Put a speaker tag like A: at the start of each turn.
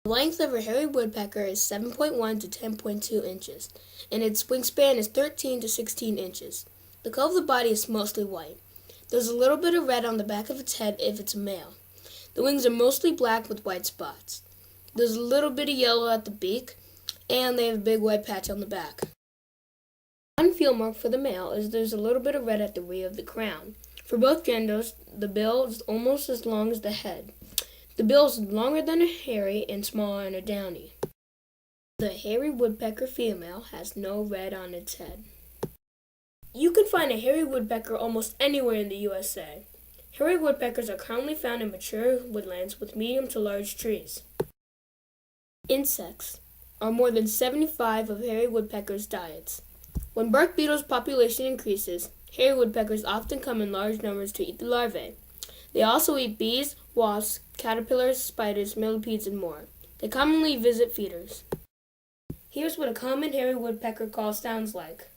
A: The length of a hairy woodpecker is 7.1 to 10.2 inches, and its wingspan is 13 to 16 inches. The color of the body is mostly white. There's a little bit of red on the back of its head if it's a male. The wings are mostly black with white spots. There's a little bit of yellow at the beak, and they have a big white patch on the back. One field mark for the male is there's a little bit of red at the rear of the crown. For both genders, the bill is almost as long as the head. The bill is longer than a hairy and smaller than a downy. The hairy woodpecker female has no red on its head. You can find a hairy woodpecker almost anywhere in the USA. Hairy woodpeckers are commonly found in mature woodlands with medium to large trees. Insects are more than 75% of hairy woodpeckers' diets. When bark beetles' population increases, hairy woodpeckers often come in large numbers to eat the larvae. They also eat bees, wasps, caterpillars, spiders, millipedes, and more. They commonly visit feeders. Here's what a common hairy woodpecker call sounds like.